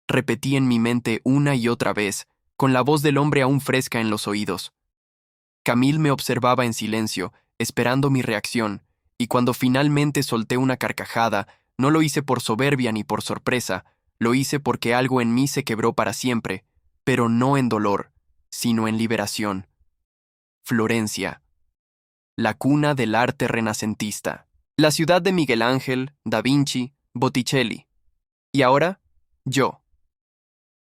Repetí en mi mente una y otra vez, con la voz del hombre aún fresca en los oídos. Camille me observaba en silencio, esperando mi reacción, y cuando finalmente solté una carcajada, no lo hice por soberbia ni por sorpresa, lo hice porque algo en mí se quebró para siempre, pero no en dolor, sino en liberación. Florencia, la cuna del arte renacentista, la ciudad de Miguel Ángel, Da Vinci, Botticelli. Y ahora, yo.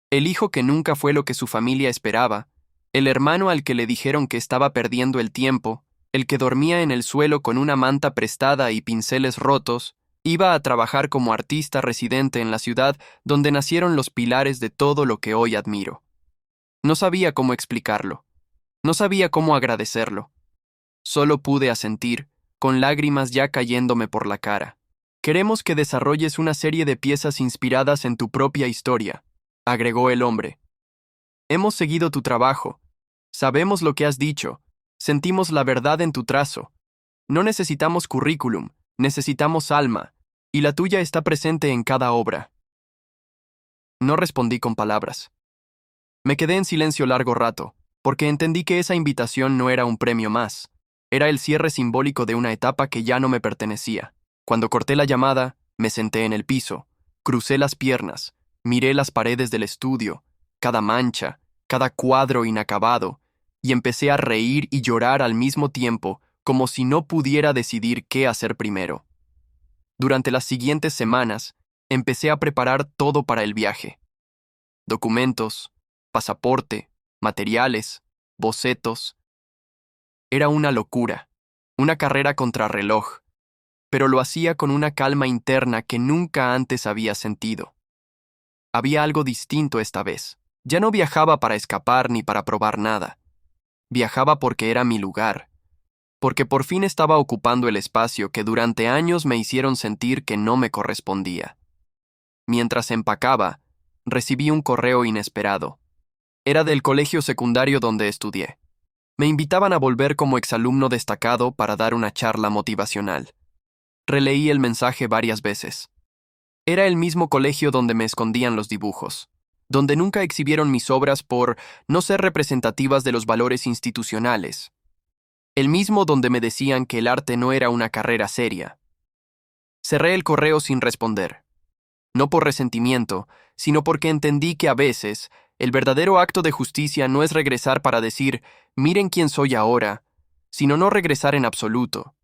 El hijo que nunca fue lo que su familia esperaba, el hermano al que le dijeron que estaba perdiendo el tiempo, el que dormía en el suelo con una manta prestada y pinceles rotos, iba a trabajar como artista residente en la ciudad donde nacieron los pilares de todo lo que hoy admiro. No sabía cómo explicarlo. No sabía cómo agradecerlo. Solo pude asentir, con lágrimas ya cayéndome por la cara. Queremos que desarrolles una serie de piezas inspiradas en tu propia historia, agregó el hombre. Hemos seguido tu trabajo. Sabemos lo que has dicho. Sentimos la verdad en tu trazo. No necesitamos currículum, necesitamos alma, y la tuya está presente en cada obra. No respondí con palabras. Me quedé en silencio largo rato, porque entendí que esa invitación no era un premio más. Era el cierre simbólico de una etapa que ya no me pertenecía. Cuando corté la llamada, me senté en el piso, crucé las piernas, miré las paredes del estudio, cada mancha, cada cuadro inacabado, y empecé a reír y llorar al mismo tiempo, como si no pudiera decidir qué hacer primero. Durante las siguientes semanas, empecé a preparar todo para el viaje. Documentos, pasaporte, materiales, bocetos. Era una locura, una carrera contrarreloj, pero lo hacía con una calma interna que nunca antes había sentido. Había algo distinto esta vez. Ya no viajaba para escapar ni para probar nada. Viajaba porque era mi lugar, porque por fin estaba ocupando el espacio que durante años me hicieron sentir que no me correspondía. Mientras empacaba, recibí un correo inesperado. Era del colegio secundario donde estudié. Me invitaban a volver como exalumno destacado para dar una charla motivacional. Releí el mensaje varias veces. Era el mismo colegio donde me escondían los dibujos, donde nunca exhibieron mis obras por no ser representativas de los valores institucionales. El mismo donde me decían que el arte no era una carrera seria. Cerré el correo sin responder. No por resentimiento, sino porque entendí que a veces el verdadero acto de justicia no es regresar para decir, miren quién soy ahora, sino no regresar en absoluto.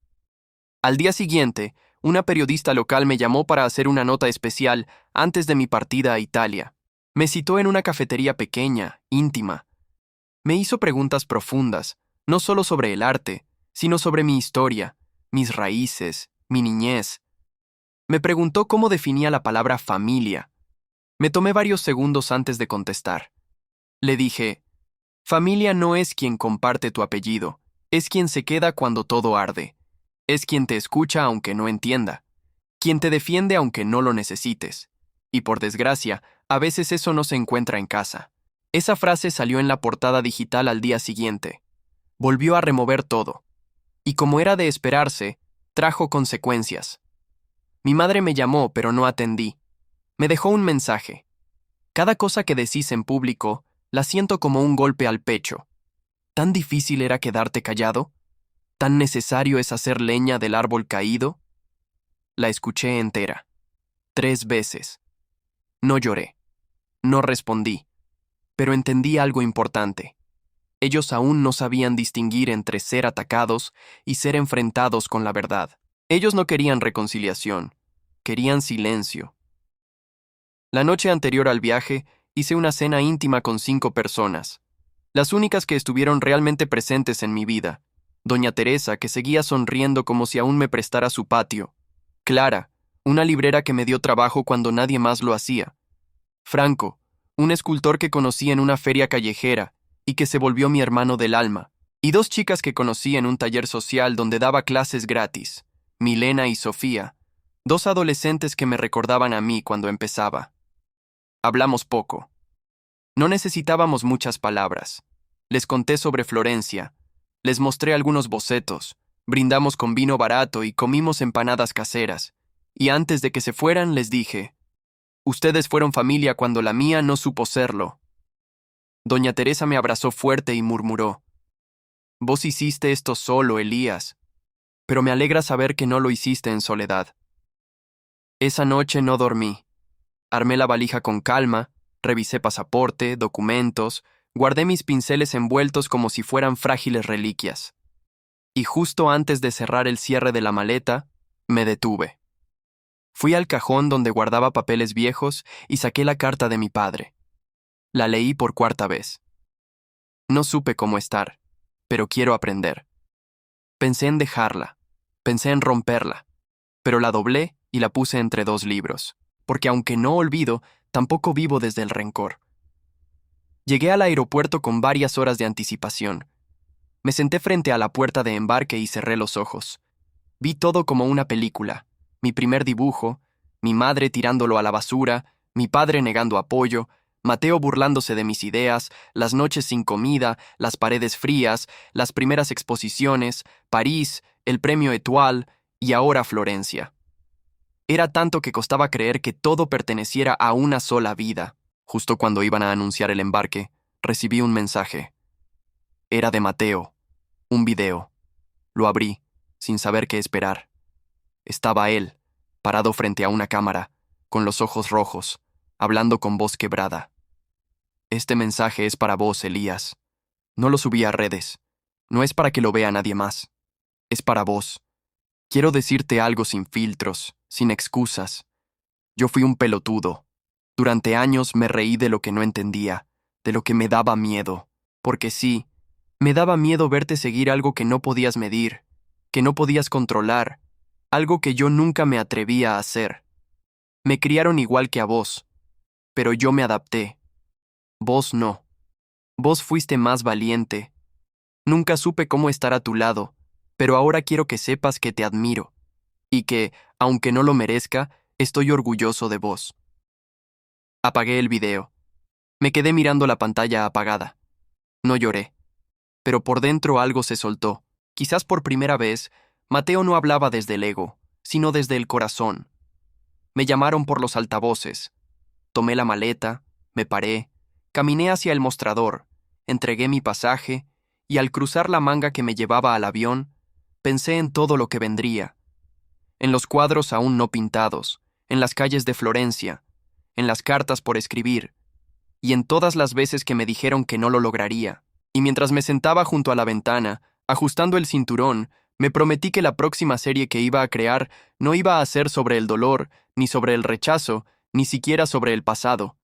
Al día siguiente, una periodista local me llamó para hacer una nota especial antes de mi partida a Italia. Me citó en una cafetería pequeña, íntima. Me hizo preguntas profundas, no solo sobre el arte, sino sobre mi historia, mis raíces, mi niñez. Me preguntó cómo definía la palabra familia. Me tomé varios segundos antes de contestar. Le dije, familia no es quien comparte tu apellido, es quien se queda cuando todo arde. Es quien te escucha aunque no entienda, quien te defiende aunque no lo necesites. Y por desgracia, a veces eso no se encuentra en casa. Esa frase salió en la portada digital al día siguiente. Volvió a remover todo. Y como era de esperarse, trajo consecuencias. Mi madre me llamó, pero no atendí. Me dejó un mensaje. Cada cosa que decís en público, la siento como un golpe al pecho. ¿Tan difícil era quedarte callado? ¿Tan necesario es hacer leña del árbol caído? La escuché entera. 3 veces. No lloré. No respondí. Pero entendí algo importante. Ellos aún no sabían distinguir entre ser atacados y ser enfrentados con la verdad. Ellos no querían reconciliación, querían silencio. La noche anterior al viaje, hice una cena íntima con 5 personas, las únicas que estuvieron realmente presentes en mi vida. Doña Teresa, que seguía sonriendo como si aún me prestara su patio. Clara, una librera que me dio trabajo cuando nadie más lo hacía. Franco, un escultor que conocí en una feria callejera y que se volvió mi hermano del alma. Y 2 chicas que conocí en un taller social donde daba clases gratis, Milena y Sofía, 2 adolescentes que me recordaban a mí cuando empezaba. Hablamos poco. No necesitábamos muchas palabras. Les conté sobre Florencia, les mostré algunos bocetos, brindamos con vino barato y comimos empanadas caseras, y antes de que se fueran les dije, ustedes fueron familia cuando la mía no supo serlo. Doña Teresa me abrazó fuerte y murmuró, vos hiciste esto solo, Elías, pero me alegra saber que no lo hiciste en soledad. Esa noche no dormí. Armé la valija con calma, revisé pasaporte, documentos, guardé mis pinceles envueltos como si fueran frágiles reliquias. Y justo antes de cerrar el cierre de la maleta, me detuve. Fui al cajón donde guardaba papeles viejos y saqué la carta de mi padre. La leí por 4ª vez. No supe cómo estar, pero quiero aprender. Pensé en dejarla, pensé en romperla, pero la doblé y la puse entre 2 libros, porque aunque no olvido, tampoco vivo desde el rencor. Llegué al aeropuerto con varias horas de anticipación. Me senté frente a la puerta de embarque y cerré los ojos. Vi todo como una película, mi primer dibujo, mi madre tirándolo a la basura, mi padre negando apoyo, Mateo burlándose de mis ideas, las noches sin comida, las paredes frías, las primeras exposiciones, París, el premio Étoile y ahora Florencia. Era tanto que costaba creer que todo perteneciera a una sola vida. Justo cuando iban a anunciar el embarque, recibí un mensaje. Era de Mateo, un video. Lo abrí, sin saber qué esperar. Estaba él, parado frente a una cámara, con los ojos rojos, hablando con voz quebrada. Este mensaje es para vos, Elías. No lo subí a redes. No es para que lo vea nadie más. Es para vos. Quiero decirte algo sin filtros, sin excusas. Yo fui un pelotudo. Durante años me reí de lo que no entendía, de lo que me daba miedo. Porque sí, me daba miedo verte seguir algo que no podías medir, que no podías controlar, algo que yo nunca me atrevía a hacer. Me criaron igual que a vos, pero yo me adapté. Vos no. Vos fuiste más valiente. Nunca supe cómo estar a tu lado, pero ahora quiero que sepas que te admiro, y que, aunque no lo merezca, estoy orgulloso de vos. Apagué el video. Me quedé mirando la pantalla apagada. No lloré, pero por dentro algo se soltó. Quizás por primera vez, Mateo no hablaba desde el ego, sino desde el corazón. Me llamaron por los altavoces. Tomé la maleta, me paré, caminé hacia el mostrador, entregué mi pasaje, y al cruzar la manga que me llevaba al avión, pensé en todo lo que vendría. En los cuadros aún no pintados, en las calles de Florencia, en las cartas por escribir, y en todas las veces que me dijeron que no lo lograría. Y mientras me sentaba junto a la ventana, ajustando el cinturón, me prometí que la próxima serie que iba a crear no iba a ser sobre el dolor, ni sobre el rechazo, ni siquiera sobre el pasado.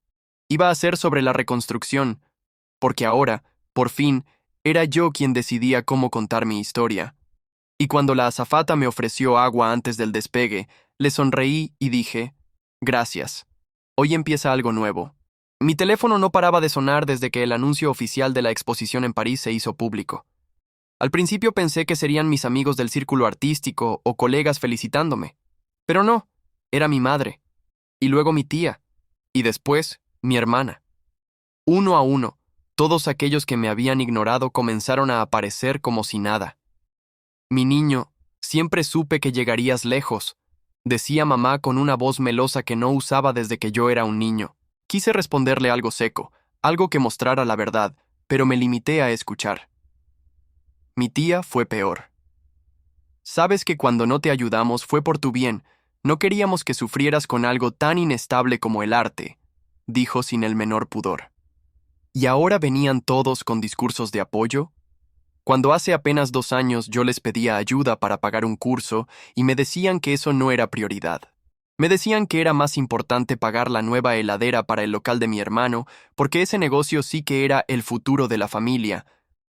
Iba a ser sobre la reconstrucción, porque ahora, por fin, era yo quien decidía cómo contar mi historia. Y cuando la azafata me ofreció agua antes del despegue, le sonreí y dije, gracias. Hoy empieza algo nuevo. Mi teléfono no paraba de sonar desde que el anuncio oficial de la exposición en París se hizo público. Al principio pensé que serían mis amigos del círculo artístico o colegas felicitándome. Pero no, era mi madre. Y luego mi tía. Y después, mi hermana. Uno a uno, todos aquellos que me habían ignorado comenzaron a aparecer como si nada. Mi niño, siempre supe que llegarías lejos. decía mamá con una voz melosa que no usaba desde que yo era un niño. Quise responderle algo seco, algo que mostrara la verdad, pero me limité a escuchar. Mi tía fue peor. Sabes que cuando no te ayudamos fue por tu bien, no queríamos que sufrieras con algo tan inestable como el arte, dijo sin el menor pudor. ¿Y ahora venían todos con discursos de apoyo? Cuando hace apenas 2 años yo les pedía ayuda para pagar un curso y me decían que eso no era prioridad. Me decían que era más importante pagar la nueva heladera para el local de mi hermano, porque ese negocio sí que era el futuro de la familia.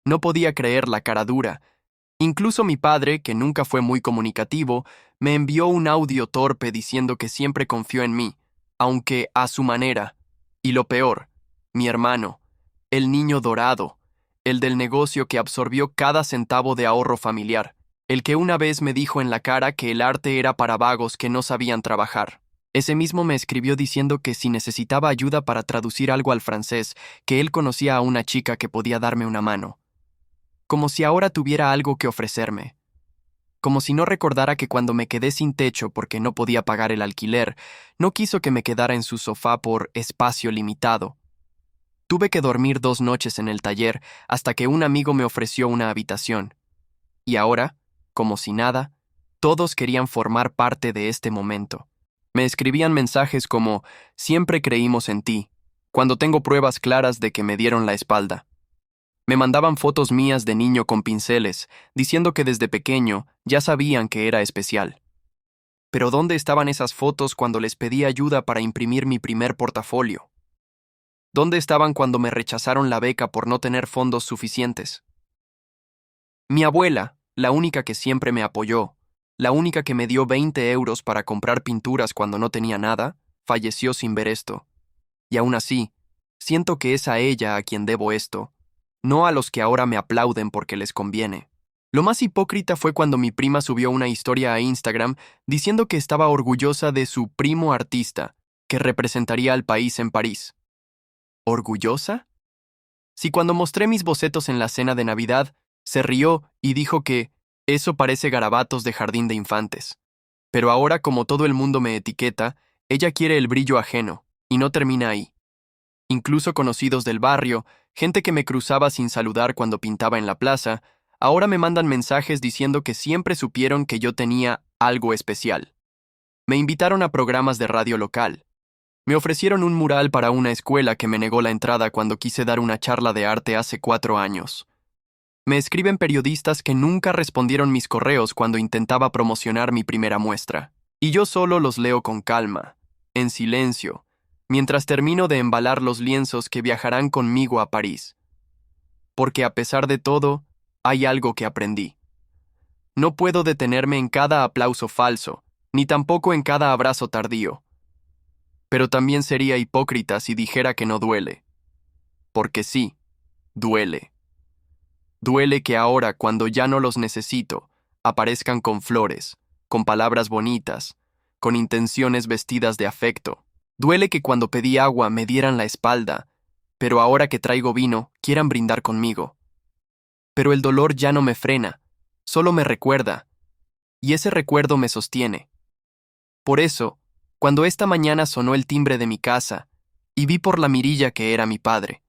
No podía creer la cara dura. Incluso mi padre, que nunca fue muy comunicativo, me envió un audio torpe diciendo que siempre confió en mí, aunque a su manera. Y lo peor, mi hermano, el niño dorado, el del negocio que absorbió cada centavo de ahorro familiar, el que una vez me dijo en la cara que el arte era para vagos que no sabían trabajar. Ese mismo me escribió diciendo que si necesitaba ayuda para traducir algo al francés, que él conocía a una chica que podía darme una mano. Como si ahora tuviera algo que ofrecerme. Como si no recordara que cuando me quedé sin techo porque no podía pagar el alquiler, no quiso que me quedara en su sofá por espacio limitado. Tuve que dormir 2 noches en el taller hasta que un amigo me ofreció una habitación. Y ahora, como si nada, todos querían formar parte de este momento. Me escribían mensajes como, siempre creímos en ti, cuando tengo pruebas claras de que me dieron la espalda. Me mandaban fotos mías de niño con pinceles, diciendo que desde pequeño ya sabían que era especial. Pero ¿dónde estaban esas fotos cuando les pedí ayuda para imprimir mi primer portafolio? ¿Dónde estaban cuando me rechazaron la beca por no tener fondos suficientes? Mi abuela, la única que siempre me apoyó, la única que me dio 20 euros para comprar pinturas cuando no tenía nada, falleció sin ver esto. Y aún así, siento que es a ella a quien debo esto, no a los que ahora me aplauden porque les conviene. Lo más hipócrita fue cuando mi prima subió una historia a Instagram diciendo que estaba orgullosa de su primo artista, que representaría al país en París. ¿Orgullosa? Si cuando mostré mis bocetos en la cena de Navidad, se rió y dijo que eso parece garabatos de jardín de infantes. Pero ahora, como todo el mundo me etiqueta, ella quiere el brillo ajeno, y no termina ahí. Incluso conocidos del barrio, gente que me cruzaba sin saludar cuando pintaba en la plaza, ahora me mandan mensajes diciendo que siempre supieron que yo tenía algo especial. Me invitaron a programas de radio local. Me ofrecieron un mural para una escuela que me negó la entrada cuando quise dar una charla de arte hace 4 años. Me escriben periodistas que nunca respondieron mis correos cuando intentaba promocionar mi primera muestra. Y yo solo los leo con calma, en silencio, mientras termino de embalar los lienzos que viajarán conmigo a París. Porque a pesar de todo, hay algo que aprendí. No puedo detenerme en cada aplauso falso, ni tampoco en cada abrazo tardío. Pero también sería hipócrita si dijera que no duele. Porque sí, duele. Duele que ahora, cuando ya no los necesito, aparezcan con flores, con palabras bonitas, con intenciones vestidas de afecto. Duele que cuando pedí agua me dieran la espalda, pero ahora que traigo vino, quieran brindar conmigo. Pero el dolor ya no me frena, solo me recuerda, y ese recuerdo me sostiene. Por eso, cuando esta mañana sonó el timbre de mi casa, y vi por la mirilla que era mi padre,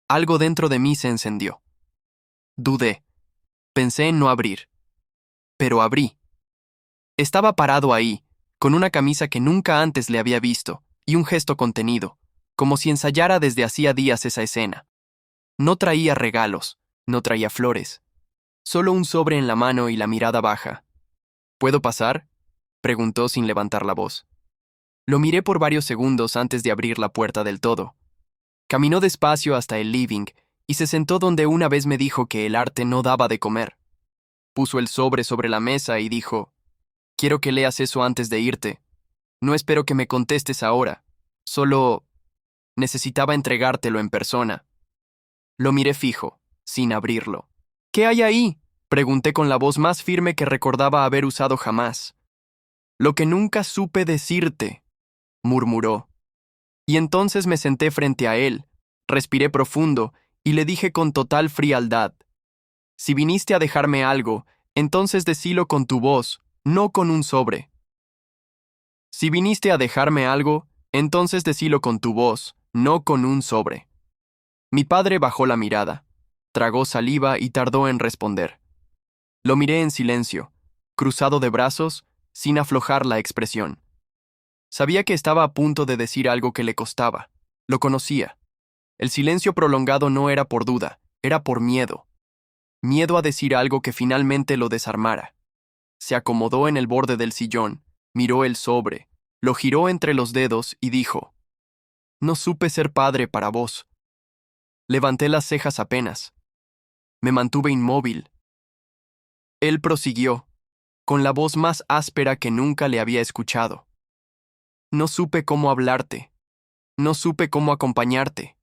algo dentro de mí se encendió. Dudé. Pensé en no abrir. Pero abrí. Estaba parado ahí, con una camisa que nunca antes le había visto, y un gesto contenido, como si ensayara desde hacía días esa escena. No traía regalos, no traía flores. Solo un sobre en la mano y la mirada baja. ¿Puedo pasar?, preguntó sin levantar la voz. Lo miré por varios segundos antes de abrir la puerta del todo. Caminó despacio hasta el living y se sentó donde una vez me dijo que el arte no daba de comer. Puso el sobre la mesa y dijo, «Quiero que leas eso antes de irte. No espero que me contestes ahora. Solo necesitaba entregártelo en persona». Lo miré fijo, sin abrirlo. «¿Qué hay ahí?», pregunté con la voz más firme que recordaba haber usado jamás. «Lo que nunca supe decirte», murmuró. Y entonces me senté frente a él, respiré profundo y le dije con total frialdad, «Si viniste a dejarme algo, entonces decilo con tu voz, no con un sobre». Si viniste a dejarme algo, entonces decilo con tu voz, no con un sobre. Mi padre bajó la mirada, tragó saliva y tardó en responder. Lo miré en silencio, cruzado de brazos, sin aflojar la expresión. Sabía que estaba a punto de decir algo que le costaba. Lo conocía. El silencio prolongado no era por duda, era por miedo. Miedo a decir algo que finalmente lo desarmara. Se acomodó en el borde del sillón, miró el sobre, lo giró entre los dedos y dijo: No supe ser padre para vos. Levanté las cejas apenas. Me mantuve inmóvil. Él prosiguió, con la voz más áspera que nunca le había escuchado. No supe cómo hablarte. No supe cómo acompañarte.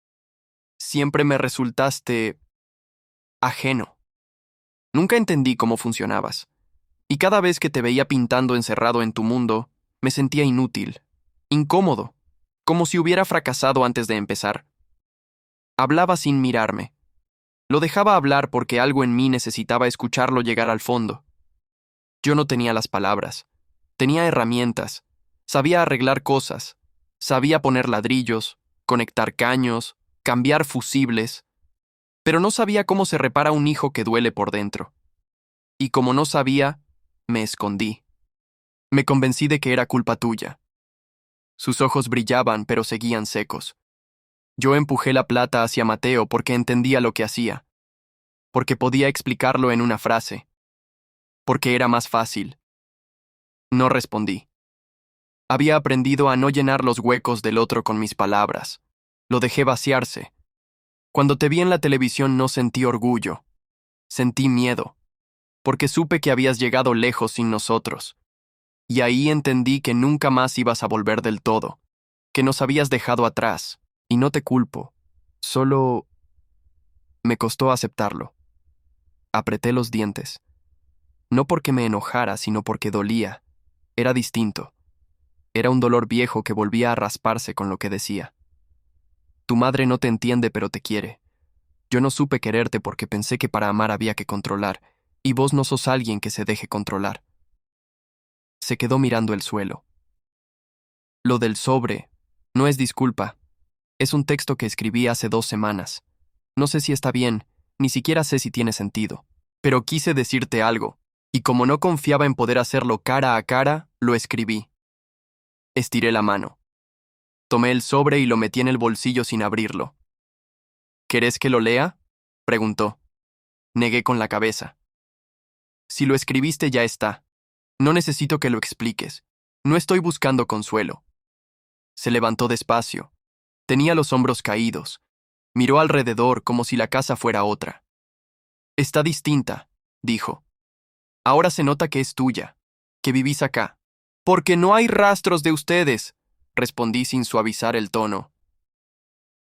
Siempre me resultaste ajeno. Nunca entendí cómo funcionabas. Y cada vez que te veía pintando encerrado en tu mundo, me sentía inútil, incómodo, como si hubiera fracasado antes de empezar. Hablaba sin mirarme. Lo dejaba hablar porque algo en mí necesitaba escucharlo llegar al fondo. Yo no tenía las palabras. Tenía herramientas. Sabía arreglar cosas. Sabía poner ladrillos, conectar caños, cambiar fusibles. Pero no sabía cómo se repara un hijo que duele por dentro. Y como no sabía, me escondí. Me convencí de que era culpa tuya. Sus ojos brillaban, pero seguían secos. Yo empujé la plata hacia Mateo porque entendía lo que hacía, porque podía explicarlo en una frase, porque era más fácil. No respondí. Había aprendido a no llenar los huecos del otro con mis palabras. Lo dejé vaciarse. Cuando te vi en la televisión no sentí orgullo. Sentí miedo, porque supe que habías llegado lejos sin nosotros. Y ahí entendí que nunca más ibas a volver del todo, que nos habías dejado atrás, y no te culpo. Solo me costó aceptarlo. Apreté los dientes. No porque me enojara, sino porque dolía. Era distinto. Era un dolor viejo que volvía a rasparse con lo que decía. Tu madre no te entiende, pero te quiere. Yo no supe quererte porque pensé que para amar había que controlar, y vos no sos alguien que se deje controlar. Se quedó mirando el suelo. Lo del sobre no es disculpa. Es un texto que escribí hace 2 semanas. No sé si está bien, ni siquiera sé si tiene sentido. Pero quise decirte algo, y como no confiaba en poder hacerlo cara a cara, lo escribí. Estiré la mano. Tomé el sobre y lo metí en el bolsillo sin abrirlo. ¿Querés que lo lea?, preguntó. Negué con la cabeza. Si lo escribiste ya está. No necesito que lo expliques. No estoy buscando consuelo. Se levantó despacio. Tenía los hombros caídos. Miró alrededor como si la casa fuera otra. Está distinta, dijo. Ahora se nota que es tuya, que vivís acá. Porque no hay rastros de ustedes, respondí sin suavizar el tono.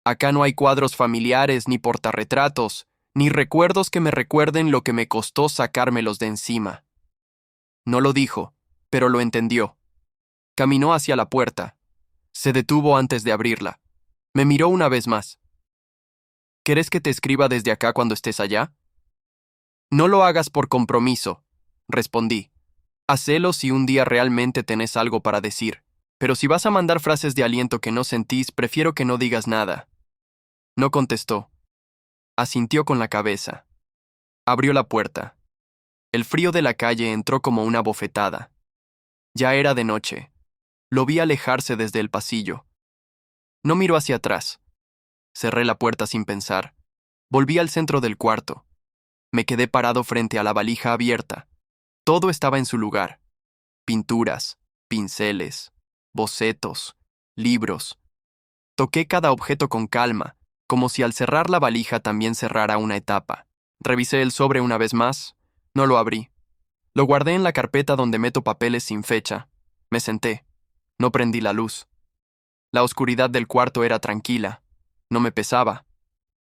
Acá no hay cuadros familiares, ni portarretratos, ni recuerdos que me recuerden lo que me costó sacármelos de encima. No lo dijo, pero lo entendió. Caminó hacia la puerta. Se detuvo antes de abrirla. Me miró una vez más. ¿Querés que te escriba desde acá cuando estés allá? No lo hagas por compromiso, respondí. Hacelo si un día realmente tenés algo para decir, pero si vas a mandar frases de aliento que no sentís, prefiero que no digas nada. No contestó. Asintió con la cabeza. Abrió la puerta. El frío de la calle entró como una bofetada. Ya era de noche. Lo vi alejarse desde el pasillo. No miró hacia atrás. Cerré la puerta sin pensar. Volví al centro del cuarto. Me quedé parado frente a la valija abierta. Todo estaba en su lugar. Pinturas, pinceles, bocetos, libros. Toqué cada objeto con calma, como si al cerrar la valija también cerrara una etapa. Revisé el sobre una vez más. No lo abrí. Lo guardé en la carpeta donde meto papeles sin fecha. Me senté. No prendí la luz. La oscuridad del cuarto era tranquila. No me pesaba.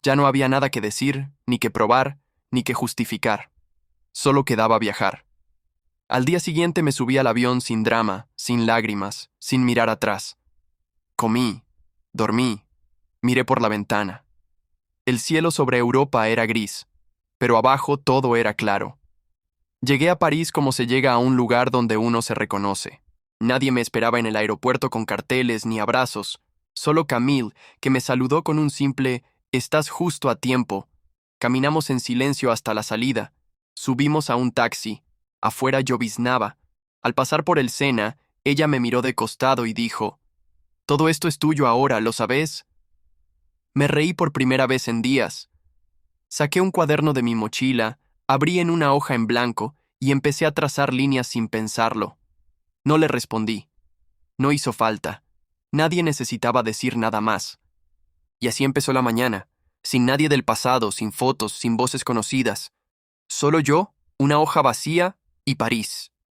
Ya no había nada que decir, ni que probar, ni que justificar. Solo quedaba viajar. Al día siguiente me subí al avión sin drama, sin lágrimas, sin mirar atrás. Comí, dormí, miré por la ventana. El cielo sobre Europa era gris, pero abajo todo era claro. Llegué a París como se llega a un lugar donde uno se reconoce. Nadie me esperaba en el aeropuerto con carteles ni abrazos, solo Camille, que me saludó con un simple «Estás justo a tiempo». Caminamos en silencio hasta la salida. Subimos a un taxi. Afuera lloviznaba. Al pasar por el Sena, ella me miró de costado y dijo, «Todo esto es tuyo ahora, ¿lo sabes?» Me reí por primera vez en días. Saqué un cuaderno de mi mochila, abrí en una hoja en blanco y empecé a trazar líneas sin pensarlo. No le respondí. No hizo falta. Nadie necesitaba decir nada más. Y así empezó la mañana, sin nadie del pasado, sin fotos, sin voces conocidas. Solo yo, una hoja vacía y París.